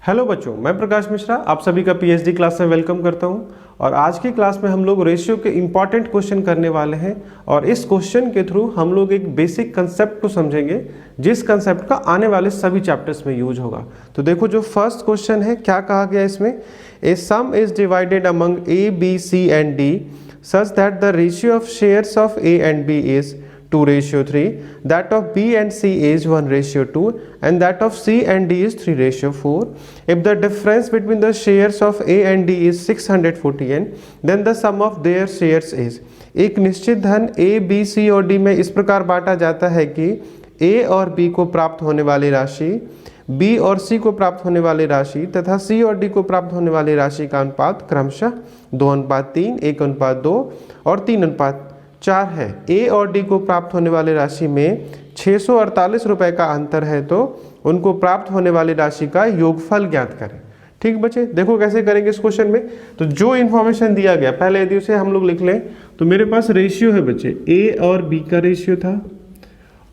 Hello बच्चों, मैं प्रकाश मिश्रा आप सभी का पीएचडी क्लास में वेलकम करता हूं। और आज की क्लास में हम लोग रेशियो के इम्पॉर्टेंट क्वेश्चन करने वाले हैं और इस क्वेश्चन के थ्रू हम लोग एक बेसिक कंसेप्ट को समझेंगे जिस कंसेप्ट का आने वाले सभी चैप्टर्स में यूज होगा। तो देखो, जो फर्स्ट क्वेश्चन है क्या कहा गया इसमें, a sum is divided among A B C and D such that the ratio of shares of A and B is 2:3, that of B and C is 1:2 and that of C and D is 3:4. If the difference between the shares of A and D is 640 n, then the sum of their shares is। एक निश्चित धन A, B, C और D में इस प्रकार बांटा जाता है कि A और B को प्राप्त होने वाली राशि, B और C को प्राप्त होने वाली राशि तथा C और D को प्राप्त होने वाली राशि का अनुपात क्रमशः 2:3, 1:2 और 3:4 है। ए और डी को प्राप्त होने वाली राशि में 648 रुपए का अंतर है, तो उनको प्राप्त होने वाली राशि का योगफल ज्ञात करें। ठीक बच्चे, देखो कैसे करेंगे इस क्वेश्चन में। तो जो इन्फॉर्मेशन दिया गया पहले यदि उसे हम लोग लिख लें, तो मेरे पास रेशियो है बच्चे, ए और बी का रेशियो था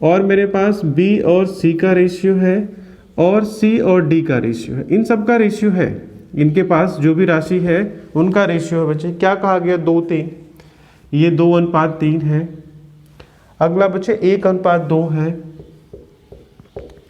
और मेरे पास बी और सी का रेशियो है और सी और डी का रेशियो है। इन सब का रेशियो है, इनके पास जो भी राशि है उनका रेशियो है बच्चे। क्या कहा गया, 2:3, ये 2:3 है। अगला बच्चे 1:2 है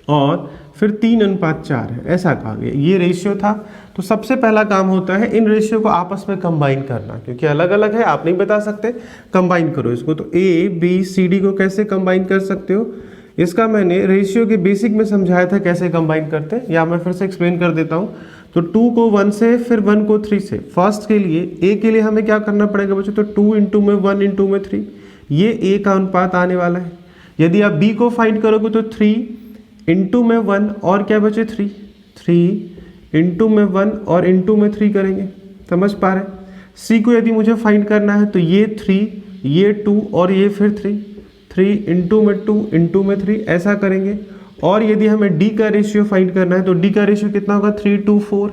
और फिर 3:4 है, ऐसा कहा गया। ये रेशियो था। तो सबसे पहला काम होता है इन रेशियो को आपस में कंबाइन करना, क्योंकि अलग अलग है, आप नहीं बता सकते, कंबाइन करो इसको। तो ए बी सी डी को कैसे कंबाइन कर सकते हो, इसका मैंने रेशियो के बेसिक में समझाया था कैसे कंबाइन करते हैं, या मैं फिर से एक्सप्लेन कर देता हूँ। तो 2 को 1 से, फिर 1 को 3 से। फर्स्ट के लिए ए के लिए हमें क्या करना पड़ेगा बच्चों, तो 2 इंटू में 1 इंटू में 3, ये ए का अनुपात आने वाला है। यदि आप बी को फाइंड करोगे तो 3 इंटू में 1 और क्या बचे 3 इंटू में 1 और इंटू में 3 करेंगे। समझ पा रहे। सी को यदि मुझे फाइंड करना है तो ये 3, ये 2 और ये फिर 3 इंटू में 2 इंटू में 3, ऐसा करेंगे। और यदि हमें डी का रेशियो फाइंड करना है तो डी का रेशियो कितना होगा, 3:4,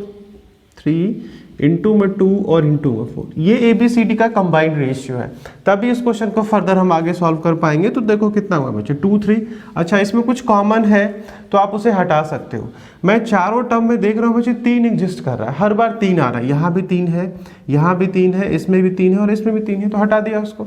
3 इंटू में 2 और इंटू में 4। ये ए बी सी डी का कंबाइंड रेशियो है, तभी इस क्वेश्चन को फर्दर हम आगे सॉल्व कर पाएंगे। तो देखो कितना हुआ बच्चे, 2 3। अच्छा, इसमें कुछ कॉमन है तो आप उसे हटा सकते हो। मैं चारों टर्म में देख रहा हूँ बच्चे 3 एग्जिस्ट कर रहा है, हर बार 3 आ रहा है। यहाँ भी 3 है, यहाँ भी 3 है, इसमें भी 3 है और इसमें भी 3 है, तो हटा दिया उसको।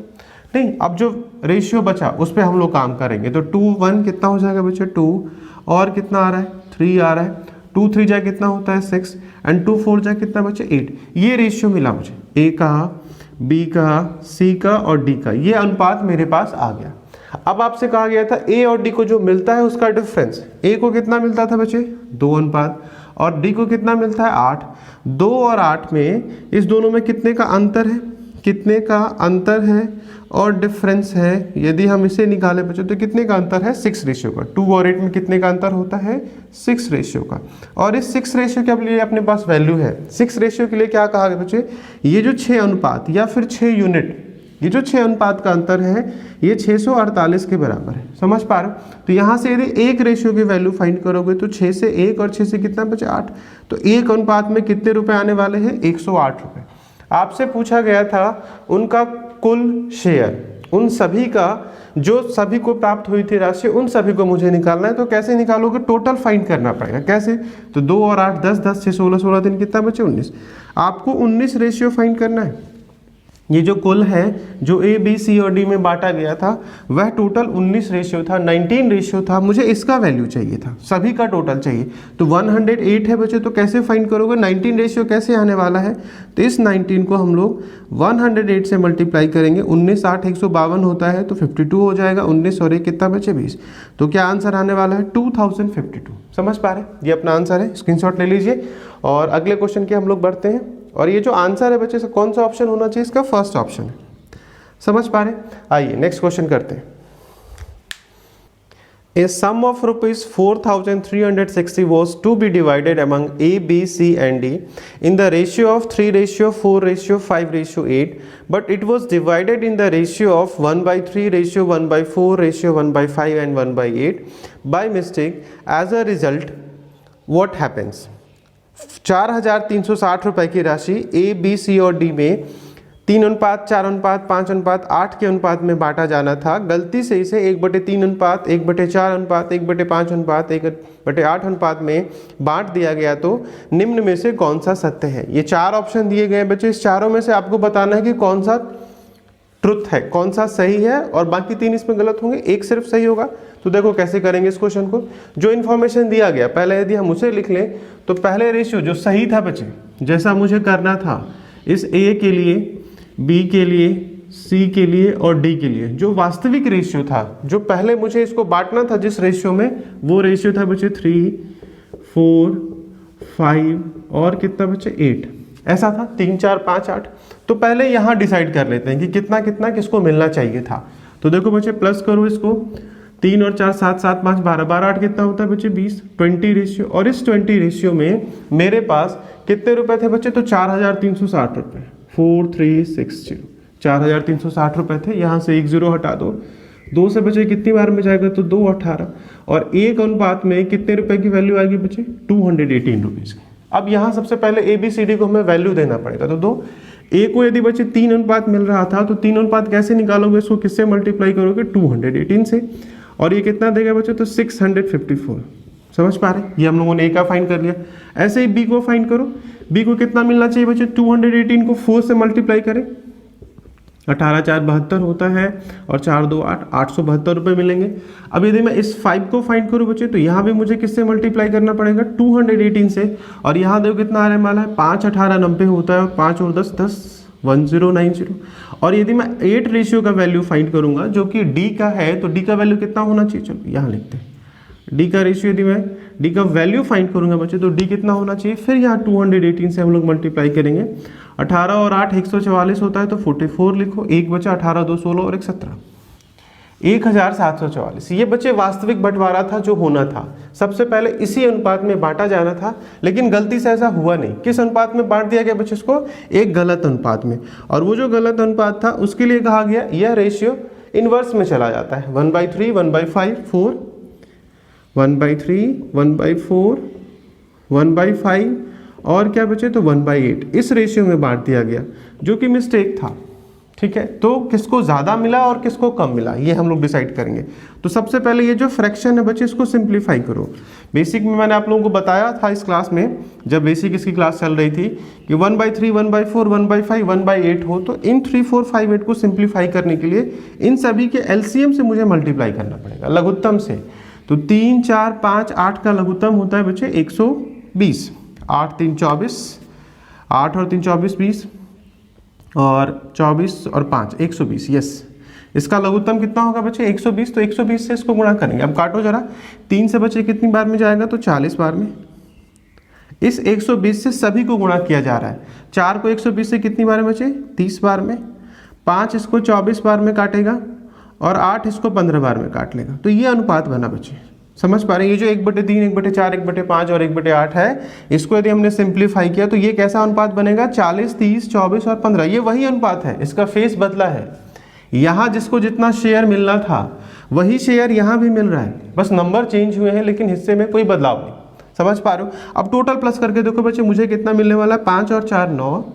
नहीं, अब जो रेशियो बचा उस पर हम लोग काम करेंगे। तो 2 1 कितना हो जाएगा बच्चे, 2 और कितना आ रहा है, 3 आ रहा है। 2 3 जा कितना होता है 6 एंड 2 4 जा कितना बचे 8। ये रेशियो मिला मुझे ए का, बी का, सी का और डी का, ये अनुपात मेरे पास आ गया। अब आपसे कहा गया था ए और डी को जो मिलता है उसका डिफरेंस। ए को कितना मिलता था बच्चे, 2 अनुपात, और डी को कितना मिलता है 8। 2 और 8 में इस दोनों में कितने का अंतर है, कितने का अंतर है और डिफरेंस है। यदि हम इसे निकालें बच्चों तो कितने का अंतर है, 6 रेशियो का। 2 और 8 में कितने का अंतर होता है, 6 रेशियो का। और इस 6 रेशियो के लिए अपने पास वैल्यू है। 6 रेशियो के लिए क्या कहा गया बच्चे, ये जो 6 अनुपात या फिर 6 यूनिट, ये जो 6 अनुपात का अंतर है ये 648 के बराबर है। समझ पा रहे हो। तो यहाँ से यदि एक रेशियो की वैल्यू फाइंड करोगे तो 6 से 1 और 6 से कितना बचे 8, तो एक अनुपात में कितने रुपए आने वाले हैं, 108 रुपए। आपसे पूछा गया था उनका कुल शेयर, उन सभी का जो सभी को प्राप्त हुई थी राशि, उन सभी को मुझे निकालना है। तो कैसे निकालोगे, टोटल फाइंड करना पड़ेगा। कैसे, तो 2 और 8 10 10 6 16 16 दिन कितना बचे 19। आपको 19 रेशियो फाइंड करना है। ये जो कुल है जो ए बी सी और डी में बांटा गया था वह टोटल 19 रेशियो था, 19 रेशियो था। मुझे इसका वैल्यू चाहिए था, सभी का टोटल चाहिए। तो 108 है बच्चे, तो कैसे फाइंड करोगे, 19 रेशियो कैसे आने वाला है, तो इस 19 को हम लोग 108 से मल्टीप्लाई करेंगे। 19 8 152 होता है तो 52 हो जाएगा। 19 और 1 कितना बचे 20। तो क्या आंसर आने वाला है, 2052। समझ पा रहे, ये अपना आंसर है, स्क्रीनशॉट ले लीजिए। और अगले क्वेश्चन के हम लोग बढ़ते हैं। और ये जो आंसर है बच्चे कौन सा ऑप्शन होना चाहिए, इसका फर्स्ट ऑप्शन है। समझ पा रहे, आइए नेक्स्ट क्वेश्चन करते हैं। A sum of rupees 4,360 was to be divided among A, B, C and D in the ratio of 3:4:5:8, but it was divided in the ratio of 1/3 1/4 1/5 and 1/8 by mistake. As a result, what happens? 4,360 रुपए की राशि ए B सी और D में 3:4:5:8 के अनुपात में बांटा जाना था, गलती से इसे 1/3 अनुपात 1/4 अनुपात 1/5 अनुपात 1/8 अनुपात में बांट दिया गया, तो निम्न में से कौन सा सत्य है। ये 4 ऑप्शन दिए गए हैं बच्चे, इस चारों में से आपको बताना है कि कौन सा ट्रुथ है, कौन सा सही है, और बाकी 3 इसमें गलत होंगे, एक सिर्फ सही होगा। तो देखो कैसे करेंगे इस क्वेश्चन को। जो इन्फॉर्मेशन दिया गया पहले यदि हम उसे लिख लें, तो पहले रेशियो जो सही था बच्चे, जैसा मुझे करना था इस ए के लिए, बी के लिए, सी के लिए और डी के लिए, जो वास्तविक रेशियो था, जो पहले मुझे इसको बांटना था जिस रेशियो में, वो रेशियो था बच्चे 3, 4, 5 और कितना बच्चे 8, ऐसा था 3, 4, 5, 8। तो पहले यहाँ डिसाइड कर लेते हैं कि कितना कितना किसको मिलना चाहिए था। तो देखो बच्चे प्लस करो इसको, 3 और 4 7 7 5 12 12 8 कितना होता है बच्चे 20, 20 रेशियो। और इस 20 रेशियो में मेरे पास कितने रुपए थे बच्चे, तो 4360 रुपये, 4360, 4360 रुपये थे। यहाँ से 1 0 हटा दो, 2 से बचे कितनी बार में जाएगा, तो 2 18, और 1 अनुपात में कितने रुपए की वैल्यू आएगी बच्चे, 218 रुपीज़ की। अब यहाँ सबसे पहले ABCD को हमें वैल्यू देना पड़ेगा। तो दो ए को यदि बच्चे 3 अनुपात मिल रहा था, तो 3 अनुपात कैसे निकालोगे, इसको किससे मल्टीप्लाई करोगे, 218 से, और ये कितना देगा बच्चे, तो 654। समझ पा रहे, ये हम लोगों ने ए का फाइंड कर लिया। ऐसे ही बी को फाइंड करो, बी को कितना मिलना चाहिए बच्चे, 218 को 4 से मल्टीप्लाई करें, 18 4 72 होता है, और 4 2 8, 872 रुपये मिलेंगे। अब यदि मैं इस 5 को फाइंड करूँ बच्चे, तो यहाँ भी मुझे किससे मल्टीप्लाई करना पड़ेगा, 218 से, और यहाँ देखो कितना आने वाला है, 5 18 90 होता है, और 5 और 10 10, 1090। और यदि मैं 8 रेशियो का वैल्यू फाइंड करूँगा जो कि डी का है, तो डी का वैल्यू कितना होना चाहिए, चलो यहाँ लिखते हैं, डी का रेशियो यदि मैं डी का वैल्यू फाइंड करूँगा बच्चे, तो डी कितना होना चाहिए, फिर यहाँ 218 से हम लोग मल्टीप्लाई करेंगे, 18 और 8 144 होता है, तो 44 लिखो, 1 बचा, 18 2 16 और 1 17, 1744। ये बच्चे वास्तविक बंटवारा था जो होना था। सबसे पहले इसी अनुपात में बांटा जाना था, लेकिन गलती से ऐसा हुआ नहीं। किस अनुपात में बांट दिया गया बच्चे इसको, एक गलत अनुपात में, और वो जो गलत अनुपात था उसके लिए कहा गया यह रेशियो इनवर्स में चला जाता है, 1/3 1/5 4, 1/3 1/4 1/5 और क्या बचे, तो 1/8, इस रेशियो में बांट दिया गया, जो कि मिस्टेक था। ठीक है, तो किसको ज़्यादा मिला और किसको कम मिला, ये हम लोग डिसाइड करेंगे। तो सबसे पहले ये जो फ्रैक्शन है बच्चे, इसको सिंप्लीफाई करो। बेसिक में मैंने आप लोगों को बताया था इस क्लास में, जब बेसिक इसकी क्लास चल रही थी, कि 1/3 1/4 1/5 1/8 हो, तो इन 3 4 5 8 को सिंप्लीफाई करने के लिए इन सभी के एलसीएम से मुझे मल्टीप्लाई करना पड़ेगा, लघुत्तम से। तो 3 4 5 8 का लघुत्तम होता है बच्चे 120, 8 3 24, 8 और 3 24 20, और 24 और 5 120, यस। इसका लघुत्तम कितना होगा बच्चे, 120, तो 120 से इसको गुणा करेंगे। अब काटो जरा, 3 से बच्चे कितनी बार में जाएगा, तो 40 बार में। इस 120 से सभी को गुणा किया जा रहा है। 4 को 120 से कितनी बार में बचे, 30 बार में। 5 इसको 24 बार में काटेगा, और 8 इसको 15 बार में काट लेगा। तो ये अनुपात बना बच्चे, समझ पा रहे हैं। ये जो 1/3 1/4 1/5 और 1/8 है, इसको यदि हमने सिंप्लीफाई किया तो ये कैसा अनुपात बनेगा, 40 30 24 और 15। ये वही अनुपात है, इसका फेस बदला है। यहाँ जिसको जितना शेयर मिलना था वही शेयर यहाँ भी मिल रहा है, बस नंबर चेंज हुए हैं, लेकिन हिस्से में कोई बदलाव नहीं। समझ पा रहे हो। अब टोटल प्लस करके देखो बच्चे, मुझे कितना मिलने वाला है, 5 और 4 9,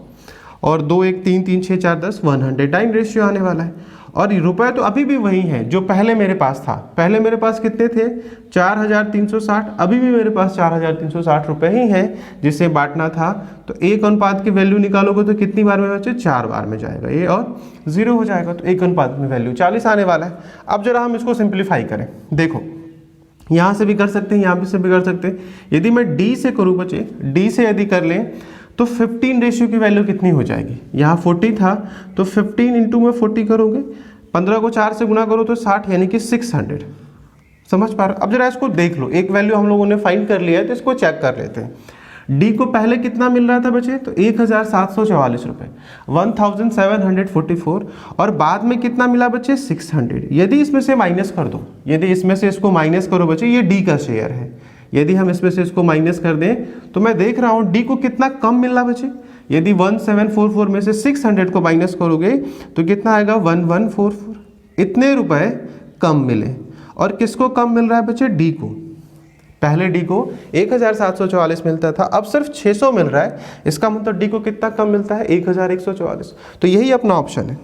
और 2 1 3 3 6 4 10, 109 रेशियो आने वाला है। और रुपए तो अभी भी वही है जो पहले मेरे पास था। पहले मेरे पास कितने थे, 4360, अभी भी मेरे पास 4360 रुपये ही हैं जिसे बांटना था। तो एक अनुपात की वैल्यू निकालोगे तो कितनी बार में बच्चे, 4 बार में जाएगा ये, और 0 हो जाएगा। तो एक अनुपात में वैल्यू 40 आने वाला है। अब जरा हम इसको सिंप्लीफाई करें, देखो यहाँ से भी कर सकते हैं, यहाँ से भी कर सकते हैं। यदि मैं डी से करूँ बच्चे, डी से यदि कर लें तो 15 रेशियो की वैल्यू कितनी हो जाएगी, यहाँ 40 था तो 15 इंटू में 40 करोगे, 15 को 4 से गुना करो तो 60, यानी कि 600। समझ पा रहे हो। अब जरा इसको देख लो, एक वैल्यू हम लोगों ने फाइंड कर लिया है तो इसको चेक कर लेते हैं। डी को पहले कितना मिल रहा था बच्चे, तो 1744 रुपये, 1744, और बाद में कितना मिला बच्चे, 600। यदि इसमें से माइनस कर दो, यदि इसमें से इसको माइनस करो बच्चे, ये डी का शेयर है, यदि हम इसमें से इसको माइनस कर दें तो मैं देख रहा हूँ डी को कितना कम मिल रहा बच्चे। यदि 1744 में से 600 को माइनस करोगे तो कितना आएगा, 1144। इतने रुपए कम मिले। और किसको कम मिल रहा है बच्चे, डी को। पहले डी को 1744 मिलता था, अब सिर्फ 600 मिल रहा है, इसका मतलब डी को कितना कम मिलता है, 1144। तो यही अपना ऑप्शन है,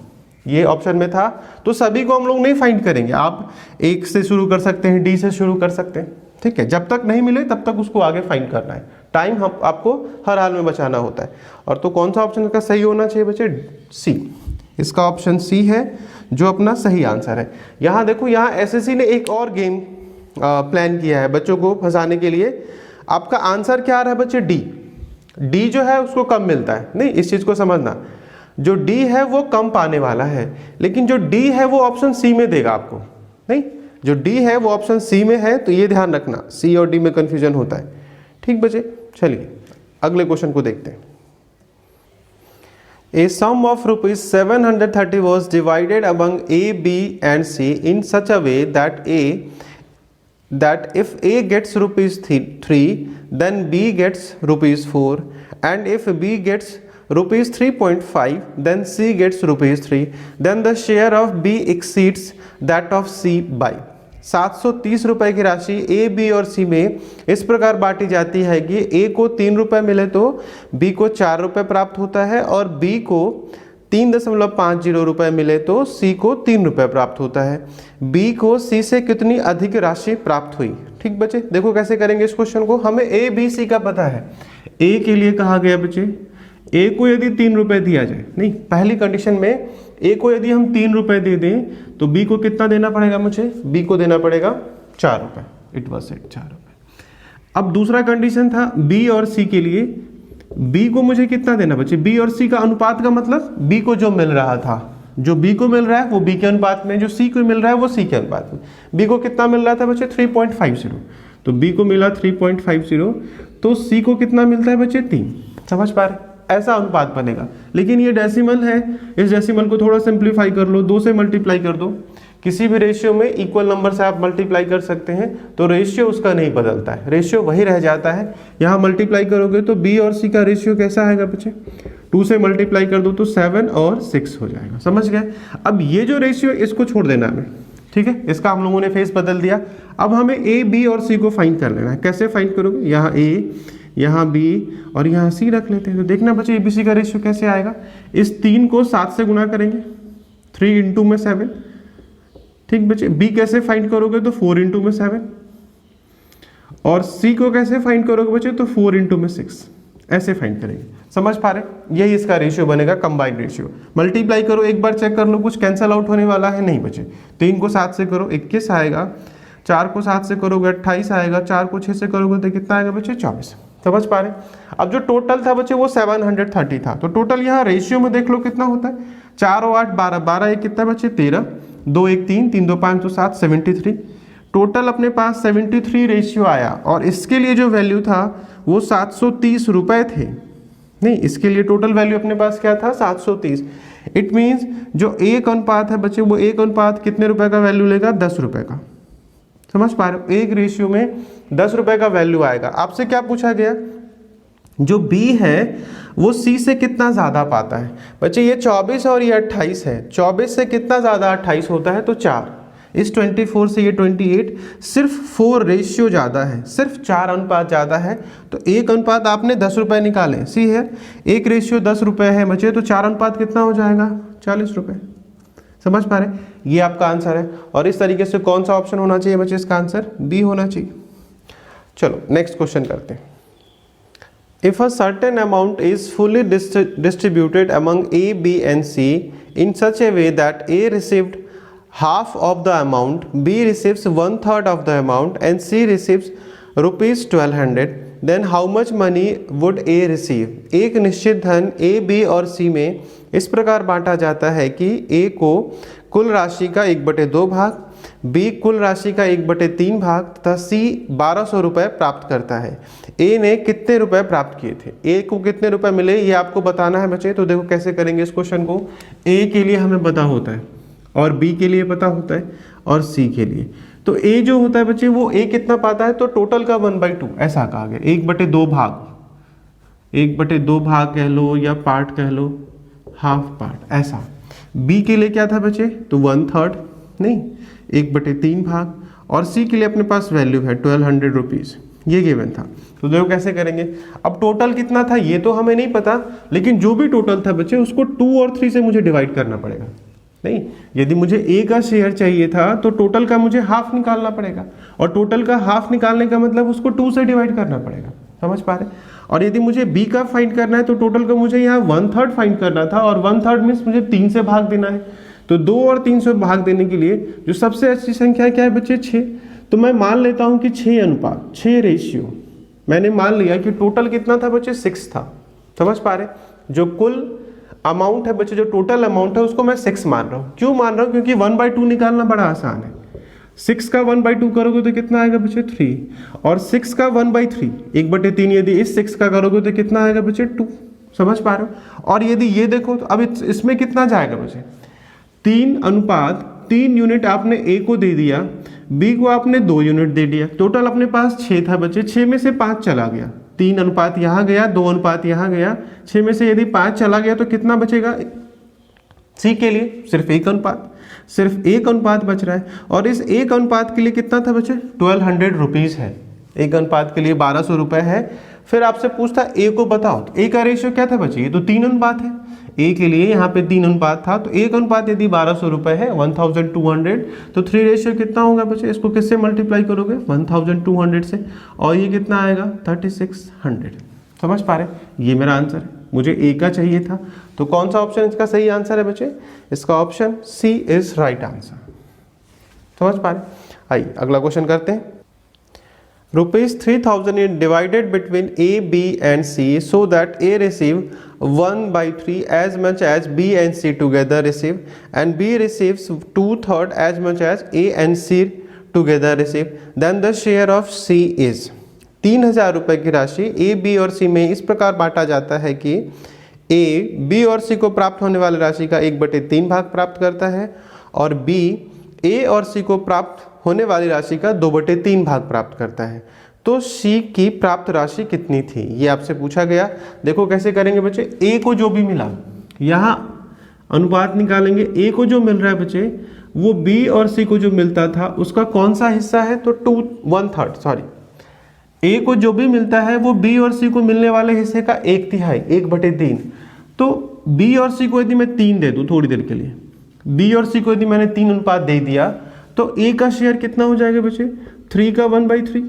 ये ऑप्शन में था। तो सभी को हम लोग नहीं फाइंड करेंगे, आप 1 से शुरू कर सकते हैं, डी से शुरू कर सकते हैं, ठीक है। जब तक नहीं मिले तब तक उसको आगे फाइंड करना है, टाइम हम आपको हर हाल में बचाना होता है। और तो कौन सा ऑप्शन का सही होना चाहिए बच्चे, सी, इसका ऑप्शन सी है जो अपना सही आंसर है। यहाँ देखो, यहाँ एसएससी ने एक और गेम प्लान किया है बच्चों को फंसाने के लिए। आपका आंसर क्या आ रहा है बच्चे, डी। डी जो है उसको कम मिलता है, नहीं इस चीज़ को समझना, जो डी है वो कम पाने वाला है, लेकिन जो डी है वो ऑप्शन सी में देगा आपको, नहीं जो डी है वो ऑप्शन सी में है, तो ये ध्यान रखना, सी और डी में कंफ्यूजन होता है, ठीक बच्चे। चलिए अगले क्वेश्चन को देखते हैं। A sum of rupees 730 was divided among A, B and C in such a way that if A gets rupees 3, then B gets rupees 4, and if B gets rupees 3.5, then C gets rupees 3, then the share of B exceeds that of C by 730 रुपए की राशि ए, B और सी में इस प्रकार बांटी जाती है कि ए को 3 रुपए मिले तो बी को 4 रुपए प्राप्त होता है, और बी को 3.50 रुपए मिले तो सी को 3 रुपए प्राप्त होता है। बी को सी से कितनी अधिक राशि प्राप्त हुई, ठीक बच्चे। देखो कैसे करेंगे इस क्वेश्चन को, हमें ए बी सी का पता है। ए के लिए कहा गया बच्चे, ए को यदि 3 रुपए दिया जाए, नहीं पहली कंडीशन में ए को यदि हम 3 रुपए दे दें तो बी को कितना देना पड़ेगा मुझे, बी को देना पड़ेगा 4 रुपए, इट वाज सेट 4 रुपए। अब दूसरा कंडीशन था बी और सी के लिए, बी को मुझे कितना देना बच्चे, बी और सी का अनुपात का मतलब बी को जो मिल रहा था, जो बी को मिल रहा है वो बी के अनुपात में, जो सी को मिल रहा है वो सी के अनुपात में। बी को कितना मिल रहा था बच्चे, 3.50, तो बी को मिला 3.50, तो सी को कितना मिलता है बच्चे, 3। समझ पा रहे, ऐसा अनुपात बनेगा। लेकिन ये डेसिमल है, इस डेसिमल को थोड़ा सिंप्लीफाई कर लो, 2 से मल्टीप्लाई कर दो। किसी भी रेशियो में इक्वल नंबर से आप मल्टीप्लाई कर सकते हैं तो रेशियो उसका नहीं बदलता है, रेशियो वही रह जाता है। यहाँ मल्टीप्लाई करोगे तो बी और सी का रेशियो कैसा आएगा बच्चे, 2 से मल्टीप्लाई कर दो तो 7 और 6 हो जाएगा। समझ गए। अब ये जो रेशियो इसको छोड़ देना हमें, ठीक है, इसका हम लोगों ने फेस बदल दिया। अब हमें ए, बी और सी को फाइंड कर लेना है। कैसे फाइंड करोगे, यहाँ ए, यहाँ बी और यहाँ सी रख लेते हैं। तो देखना बच्चे एबीसी का रेशियो कैसे आएगा, इस 3 को 7 से गुना करेंगे, 3 इंटू में 7, ठीक बच्चे। बी कैसे फाइंड करोगे तो 4 इंटू में 7, और सी को कैसे फाइंड करोगे बच्चे तो 4 इंटू में 6, ऐसे फाइंड करेंगे। समझ पा रहे, यही इसका रेशियो बनेगा, कंबाइंड रेशियो। मल्टीप्लाई करो, एक बार चेक कर लो कुछ कैंसिल आउट होने वाला है, नहीं बच्चे। 3 को 7 से करो 21 आएगा, 4 को 7 से करोगे 28 आएगा, 4 को 6 से करोगे तो कितना आएगा बच्चे, 24। समझ पा रहे। अब जो टोटल था बच्चे वो 730 था, तो टोटल यहाँ रेशियो में देख लो कितना होता है, 4 और 8 12, 12 एक कितना बच्चे 13, 2 1 3, 3 2 5 तो 7, 73। टोटल अपने पास 73 रेशियो आया, और इसके लिए जो वैल्यू था वो 730 रुपए थे। नहीं, इसके लिए टोटल वैल्यू अपने पास क्या था, 730। इट मीन्स जो एक अनुपात है बच्चे वो एक अनुपात कितने रुपए का वैल्यू लेगा, 10 रुपए का। समझ पा रहे हो, एक रेशियो में 10 रुपए का वैल्यू आएगा। आपसे क्या पूछा गया, जो बी है वो सी से कितना ज़्यादा पाता है बच्चे। ये 24 और ये 28 है, 24 से कितना ज़्यादा 28 होता है तो 4, इस 24 से ये 28, सिर्फ 4 रेशियो ज़्यादा है, सिर्फ 4 अनुपात ज़्यादा है। तो एक अनुपात आपने 10 रुपये निकाले, सी है, एक रेशियो 10 रुपये है बच्चे, तो 4 अनुपात कितना हो जाएगा, 40 रुपये। समझ पा रहे, ये आपका आंसर है। और इस तरीके से कौन सा ऑप्शन होना चाहिए बच्चे, इसका आंसर बी होना चाहिए। चलो नेक्स्ट क्वेश्चन करते हैं। If a certain amount is fully distributed among A, B and C in such a way that A received half of the amount, B receives 1/3 of the amount and C receives rupees 1200, then how much money would A receive? एक निश्चित धन A, B और C में इस प्रकार बांटा जाता है कि A को कुल राशि का 1/2 भाग, B कुल राशि का 1/3 भाग तथा C 1200 रुपये प्राप्त करता है। A ने कितने रुपए प्राप्त किए थे, A को कितने रुपए मिले ये आपको बताना है बच्चे। तो देखो कैसे करेंगे इस क्वेश्चन को। A के लिए हमें पता होता है और B के लिए पता होता है और C के लिए। तो A जो होता है बच्चे वो A कितना पाता है तो टोटल का 1/2 ऐसा कहा गया, 1/2 भाग, 1/2 भाग कह लो या पार्ट कह लो, हाफ पार्ट ऐसा। B के लिए क्या था बच्चे तो 1/3 नहीं, 1/3 भाग, और सी के लिए अपने पास वैल्यू है 1200 रुपीज़, ये गिवन था। तो देखो कैसे करेंगे। अब टोटल कितना था ये तो हमें नहीं पता, लेकिन जो भी टोटल था बच्चे उसको 2 और 3 से मुझे डिवाइड करना पड़ेगा। नहीं, यदि मुझे ए का शेयर चाहिए था तो टोटल का मुझे हाफ निकालना पड़ेगा, और टोटल का हाफ निकालने का मतलब उसको 2 से डिवाइड करना पड़ेगा। समझ पा रहे? और यदि मुझे बी का फाइंड करना है तो टोटल का मुझे यहाँ 1/3 फाइंड करना था, और 1/3 मीन्स मुझे 3 से भाग देना है। तो 2 और 3 से भाग देने के लिए जो सबसे अच्छी संख्या क्या है बच्चे? 6। तो मैं मान लेता हूँ कि 6 अनुपात 6 रेशियो, मैंने मान लिया कि टोटल कितना था बच्चे? 6 था। समझ पा रहे? जो कुल अमाउंट है बच्चे, जो टोटल अमाउंट है उसको मैं 6 मान रहा हूँ। क्यों मान रहा हूँ? क्योंकि 1/2 निकालना बड़ा आसान है। 6 का 1/2 करोगे तो कितना आएगा बच्चे? 3, और 6 का 1/3 1/3 यदि इस 6 का करोगे तो कितना आएगा बच्चे? 2। समझ पा रहे हो? और यदि ये देखो तो अब इसमें कितना जाएगा बच्चे? 3:3 यूनिट आपने ए को दे दिया, बी को आपने 2 यूनिट दे दिया, टोटल अपने पास 6 था बच्चे। 6 में से 5 चला गया, 3 अनुपात यहाँ गया, 2 अनुपात यहाँ गया, 6 में से यदि 5 चला गया तो कितना बचेगा? सी के लिए सिर्फ 1 अनुपात, सिर्फ 1 अनुपात बच रहा है। और इस 1 अनुपात के लिए कितना था बच्चे? 1200 रुपीज़ है। 1 अनुपात के लिए 1200 रुपये है। फिर आपसे पूछता ए को बताओ, तो ए का रेशियो क्या था बच्चे? ये तो 3 अनुपात है। ए के लिए यहाँ पे 3 अनुपात था, तो 1 अनुपात यदि 1200 रुपये है 1200, तो 3 रेशियो कितना होगा बच्चे? इसको किससे मल्टीप्लाई करोगे? 1200 से, और ये कितना आएगा? 3600। समझ पा रहे? ये मेरा आंसर है। मुझे ए का चाहिए था, तो कौन सा ऑप्शन इसका सही आंसर है बच्चे? इसका option C is right answer. समझ पा रहे? आइए अगला क्वेश्चन करते हैं। ₹3000 is divided between A, B and C so that A receive 1/3 as much as B and C together receive, and B receives 2/3 as much as A and C together receive. Then the share of C is 3000 रुपये की राशि A, B और C में इस प्रकार बांटा जाता है कि A, B और C को प्राप्त होने वाली राशि का 1/3 भाग प्राप्त करता है, और B, A और C को प्राप्त होने वाली राशि का 2/3 भाग प्राप्त करता है। तो C की प्राप्त राशि कितनी थी, ये आपसे पूछा गया। देखो कैसे करेंगे बच्चे। A को जो भी मिला, यहाँ अनुपात निकालेंगे। A को जो मिल रहा है बच्चे वो B और C को जो मिलता था उसका कौन सा हिस्सा है? तो 1/3 A को जो भी मिलता है वो B और C को मिलने वाले हिस्से का 1/3 1/3। तो B और C को यदि मैं 3 दे दूँ थोड़ी देर के लिए, B और C को यदि मैंने 3 अनुपात दे दिया, तो A का शेयर कितना हो जाएगा बच्चे? 3 का 1/3।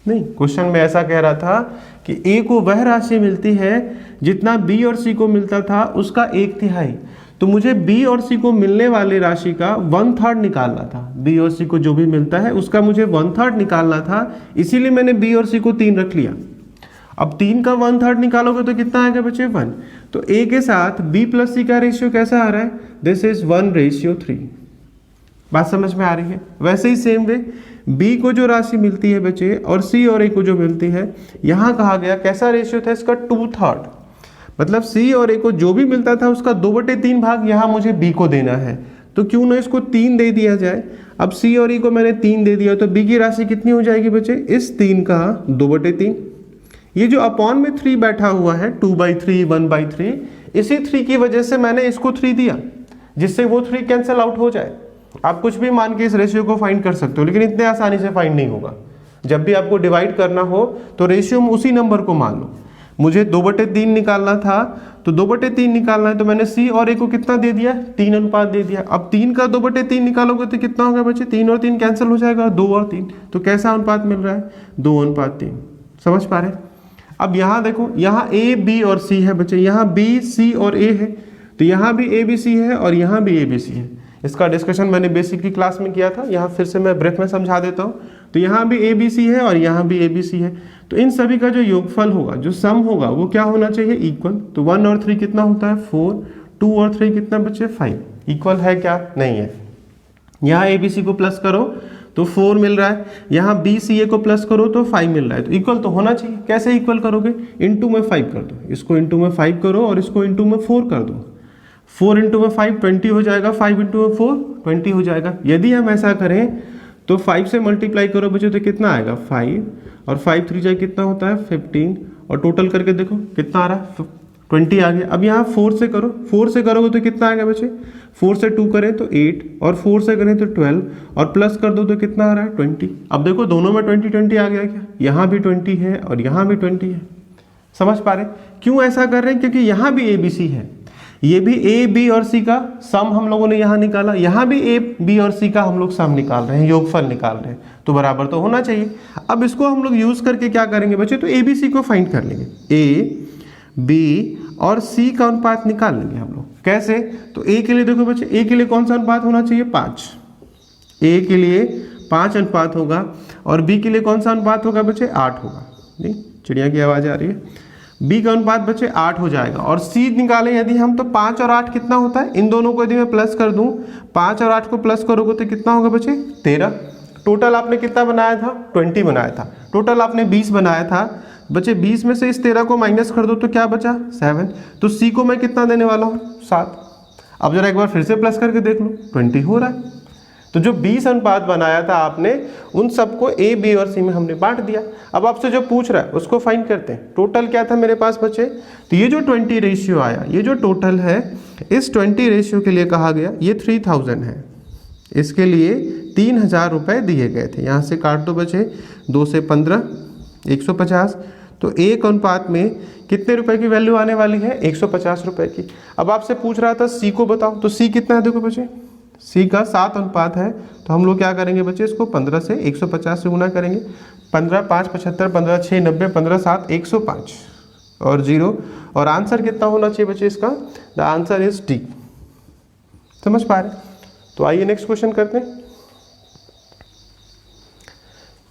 नहीं, क्वेश्चन में ऐसा कह रहा था कि A को वह राशि मिलती है जितना B और C को मिलता था उसका 1/3। तो मुझे B और C को मिलने वाली राशि का 1/3 निकालना था। B और C को जो भी मिलता है उसका मुझे 1/3 निकालना था, इसीलिए मैंने B और C को 3 रख लिया। अब 3 का 1/3 निकालोगे तो कितना आएगा बच्चे? 1। तो A के साथ B प्लस C का रेशियो कैसा आ रहा है? This is 1:3। बात समझ में आ रही है? वैसे ही सेम वे B को जो राशि मिलती है बच्चे और C और A को जो मिलती है, यहाँ कहा गया कैसा रेशियो था इसका? 2/3। मतलब C और A को जो भी मिलता था उसका 2/3 भाग यहाँ मुझे B को देना है, तो क्यों ना इसको 3 दे दिया जाए। अब C और E को मैंने 3 दे दिया, तो B की राशि कितनी हो जाएगी बच्चे? इस 3 का 2/3। ये जो अपॉन में 3 बैठा हुआ है 2/3 1/3, इसी 3 की वजह से मैंने इसको 3 दिया, जिससे वो 3 कैंसिल आउट हो जाए। आप कुछ भी मान के इस रेशियो को फाइंड कर सकते हो, लेकिन इतने आसानी से फाइंड नहीं होगा। जब भी आपको डिवाइड करना हो तो रेशियो में उसी नंबर को मान लो। मुझे 2/3 निकालना था, तो 2/3 निकालना है, तो मैंने C और A को कितना दे दिया? 3 अनुपात दे दिया। अब 3 का 2/3 निकालोगे तो कितना होगा बच्चे? 3 और 3 कैंसिल हो जाएगा, 2 और 3। तो कैसा अनुपात मिल रहा है? 2:3। समझ पा रहे? अब यहाँ देखो, यहाँ A, B और C है बच्चे, यहाँ B, C और A है, तो यहाँ भी A, B, C है और यहाँ भी A, B, C है। इसका डिस्कशन मैंने बेसिक की क्लास में किया था, यहाँ फिर से मैं ब्रेक में समझा देता हूँ। तो यहाँ भी A, B, C है और यहाँ भी A, B, C है, तो इन सभी का जो योगफल होगा, जो सम होगा, वो क्या होना चाहिए? इक्वल। तो 1 और 3 कितना होता है? 4। 2 और 3 कितना बच्चे? 5। इक्वल है क्या? नहीं है। यहाँ A, B, C को प्लस करो तो 4 मिल रहा है, यहाँ B, C, A को प्लस करो तो 5 मिल रहा है, तो इक्वल तो होना चाहिए। कैसे इक्वल करोगे? इंटू में 5 कर दो, इसको इंटू में 5 करो और इसको इंटू में 4 कर दो। 4 इंटू में 5 20 हो जाएगा, 5 इंटू में 4 20 हो जाएगा। यदि हम ऐसा करें तो 5 से मल्टीप्लाई करो बच्चों तो कितना आएगा? 5, और 5 3 जाए कितना होता है? 15, और टोटल करके देखो कितना आ रहा है? 20 आ गया। अब यहाँ 4 से करो, 4 से करोगे तो कितना आएगा बच्चे, 4 से 2 करें तो 8 और 4 से करें तो 12 और प्लस कर दो तो कितना आ रहा है 20। अब देखो दोनों में 20 20 आ गया क्या, यहाँ भी 20 है और यहाँ भी 20 है। समझ पा रहे क्यों ऐसा कर रहे हैं, क्योंकि यहाँ भी ए बी सी है, ये भी ए बी और सी का सम हम लोगों ने यहाँ निकाला, यहाँ भी ए बी और सी का हम लोग सम निकाल रहे हैं, योगफल निकाल रहे हैं, तो बराबर तो होना चाहिए। अब इसको हम लोग यूज करके क्या करेंगे बच्चे, तो ए बी सी को फाइंड कर लेंगे, ए बी और सी का अनुपात निकाल लेंगे हम लोग। कैसे, तो ए के लिए देखो बच्चे, ए के लिए कौन सा अनुपात होना चाहिए 5, ए के लिए 5 अनुपात होगा और बी के लिए कौन सा अनुपात होगा बच्चे 8 होगा। नहीं, चिड़िया की आवाज आ रही है। बी का अनुपात बच्चे 8 हो जाएगा और सी निकालें यदि हम, तो 5 और 8 कितना होता है, इन दोनों को यदि मैं प्लस कर दूं, 5 और 8 को प्लस करोगे तो कितना होगा बच्चे 13। टोटल आपने कितना बनाया था 20 बनाया था, टोटल आपने 20 बनाया था बच्चे। 20 में से इस 13 को माइनस कर दो तो क्या बचा 7। तो सी को मैं कितना देने वाला हूँ 7। अब जरा एक बार फिर से प्लस करके देख लो 20 हो रहा है। तो जो 20 अनुपात बनाया था आपने, उन सबको ए बी और सी में हमने बांट दिया। अब आपसे जो पूछ रहा है उसको फाइंड करते हैं। टोटल क्या था मेरे पास बच्चे, तो ये जो 20 रेशियो आया, ये जो टोटल है इस 20 रेशियो के लिए कहा गया ये 3000 है, इसके लिए 3000 रुपये दिए गए थे। यहाँ से काट दो बच्चे, 2 से 15 150। तो एक अनुपात में कितने रुपए की वैल्यू आने वाली है 150 रुपए की। अब आपसे पूछ रहा था सी को बताओ, तो सी कितना है देखो बच्चे, सी का 7 अनुपात है। तो हम लोग क्या करेंगे बच्चे, इसको 15 से 150 से गुना करेंगे। 15 5 75, 15 6 90, 15 7 105 और 0। और आंसर कितना होना चाहिए बच्चे इसका, द आंसर इज डी। समझ पा रहे, तो आइए नेक्स्ट क्वेश्चन करते हैं।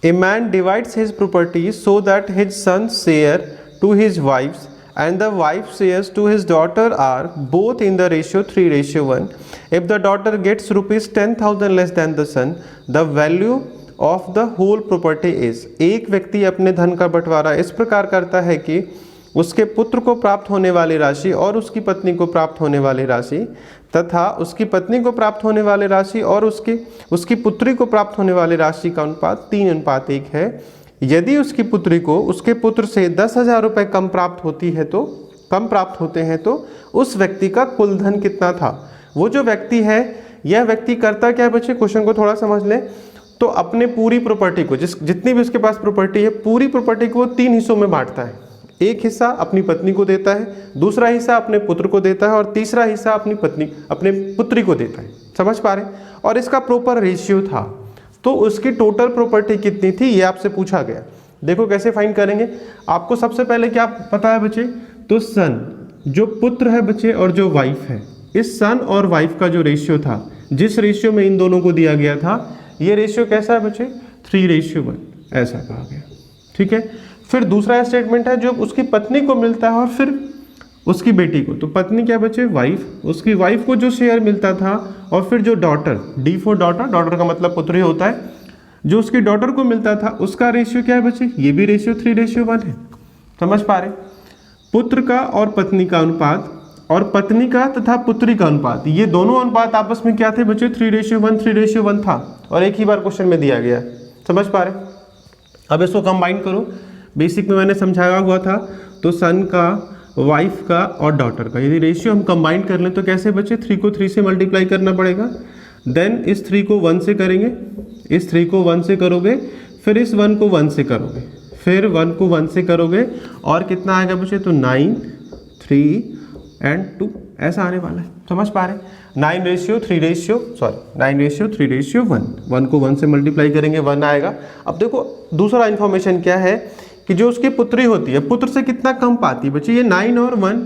A man divides his properties so that his sons share to his wives and the wife shares to his daughter are both in the ratio 3:1. If the daughter gets rupees 10,000 less than the son, the value of the whole property is। एक व्यक्ति अपने धन का बंटवारा इस प्रकार करता है कि उसके पुत्र को प्राप्त होने वाली राशि और उसकी पत्नी को प्राप्त होने वाली राशि तथा उसकी पत्नी को प्राप्त होने वाली राशि और उसकी पुत्री को प्राप्त होने वाली राशि का अनुपात 3:1 है। यदि उसकी पुत्री को उसके पुत्र से 10,000 रुपये कम प्राप्त होते हैं तो उस व्यक्ति का कुल धन कितना था। वो जो व्यक्ति है, यह व्यक्ति करता क्या है बच्चे, क्वेश्चन को थोड़ा समझ लें। तो अपने पूरी प्रॉपर्टी को, जितनी भी उसके पास प्रॉपर्टी है, पूरी प्रॉपर्टी को 3 हिस्सों में बांटता है। एक हिस्सा अपनी पत्नी को देता है, दूसरा हिस्सा अपने पुत्र को देता है और तीसरा हिस्सा अपने पुत्री को देता है। समझ पा रहे, और इसका प्रॉपर रेशियो था। तो उसकी टोटल प्रॉपर्टी कितनी थी ये आपसे पूछा गया। देखो कैसे फाइंड करेंगे। आपको सबसे पहले क्या पता है बच्चे, तो सन जो पुत्र है बच्चे और जो वाइफ है, इस सन और वाइफ का जो रेशियो था, जिस रेशियो में इन दोनों को दिया गया था, ये रेशियो कैसा है बच्चे 3:1 ऐसा कहा गया। ठीक है। फिर दूसरा स्टेटमेंट है जो उसकी पत्नी को मिलता है और फिर उसकी बेटी को। तो पत्नी क्या बच्चे वाइफ, उसकी वाइफ को जो शेयर मिलता था और फिर जो daughter, D for daughter, daughter का मतलब पुत्री होता है, जो उसकी डॉटर को मिलता था उसका रेशियो क्या है बच्चे, ये भी रेशियो 3:1 है। समझ पा रहे, पुत्र का और पत्नी का अनुपात और पत्नी का तथा पुत्री का अनुपात, ये दोनों अनुपात आपस में क्या थे बच्चे 3:1 था और एक ही बार क्वेश्चन में दिया गया। समझ पा रहे। अब इसको कंबाइन करो। बेसिक में मैंने समझाया हुआ था। तो सन का, वाइफ का और डॉटर का यदि रेशियो हम कंबाइन कर लें तो कैसे बच्चे, 3 को 3 से मल्टीप्लाई करना पड़ेगा। देन इस 3 को 1 से करेंगे, इस 3 को 1 से करोगे, फिर इस 1 को 1 से करोगे, फिर 1 को 1 से करोगे और कितना आएगा बच्चे, तो 9 3 and 2 ऐसा आने वाला है। समझ पा रहे, 9:3:1, 1 को 1 से मल्टीप्लाई करेंगे 1 आएगा। अब देखो दूसरा इन्फॉर्मेशन क्या है कि जो उसकी पुत्री होती है, पुत्र से कितना कम पाती है बच्चे, ये 9 और 1,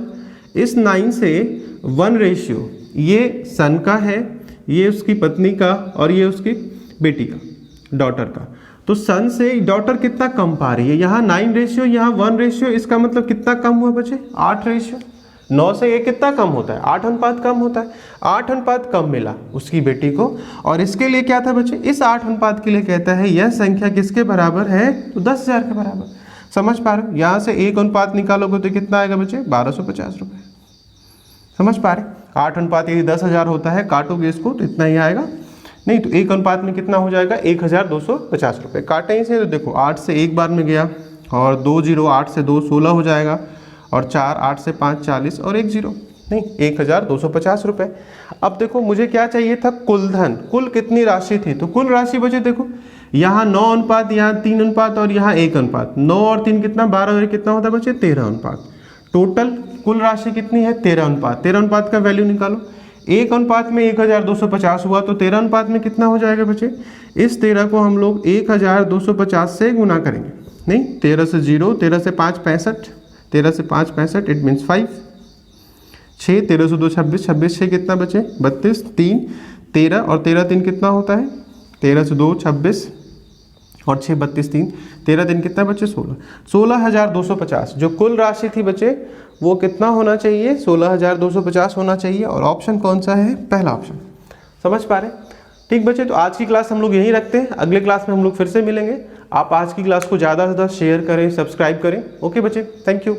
इस 9 से 1 रेशियो ये सन का है, ये उसकी पत्नी का और ये उसकी बेटी का, डॉटर का। तो सन से डॉटर कितना कम पा रही है, यहाँ 9 रेशियो, यहाँ 1 रेशियो, इसका मतलब कितना कम हुआ बच्चे 8 रेशियो। 9 से ये कितना कम होता है, 8 अनुपात कम होता है। 8 अनुपात कम मिला उसकी बेटी को और इसके लिए क्या था बच्चे, इस 8 अनुपात के लिए कहता है यह संख्या किसके बराबर है, तो 10,000 के बराबर। समझ पा रहे हो, यहाँ से 1 अनुपात निकालोगे तो कितना आएगा बच्चे 1250 रुपये। समझ पा रहे, 8 अनुपात यदि 10,000 होता है, काटोगे इसको तो इतना ही आएगा। नहीं तो 1 अनुपात में कितना हो जाएगा 1250 रुपये। काटें इसे तो देखो 8 से 1 बार में गया और 2 0, 8 से 2 16 हो जाएगा और 4, 8 से 5 40 और 1 0, नहीं 1250 रुपये। अब देखो मुझे क्या चाहिए था, कुल धन, कुल कितनी राशि थी, तो कुल राशि बचे देखो यहाँ 9 अनुपात, यहाँ 3 अनुपात और यहाँ 1 अनुपात, 9 और 3 कितना, 12 और 1 कितना होता है बच्चे, 13 अनुपात। टोटल कुल राशि कितनी है, 13 अनुपात। 13 अनुपात का वैल्यू निकालो, 1 अनुपात में 1250 हुआ तो 13 अनुपात में कितना हो जाएगा बच्चे, इस 13 को हम लोग 1250 से गुना करेंगे, नहीं 13 से 0, 13 से 5 65, 13 से 5 65, इट मीन्स 5, 6, 13 से 2 26, 26 6 कितना बचे 32, 3 13 और 13 3 कितना होता है, 13 से 2 26 और 6 32 3, 13 3 कितना बचे 16, 16,250 जो कुल राशि थी बचे वो कितना होना चाहिए, 16,250 होना चाहिए। और ऑप्शन कौन सा है, पहला ऑप्शन। समझ पा रहे, ठीक बच्चे। तो आज की क्लास हम लोग यहीं रखते हैं, अगले क्लास में हम लोग फिर से मिलेंगे। आप आज की क्लास को ज़्यादा से ज़्यादा शेयर करें, सब्सक्राइब करें। ओके बच्चे, थैंक यू।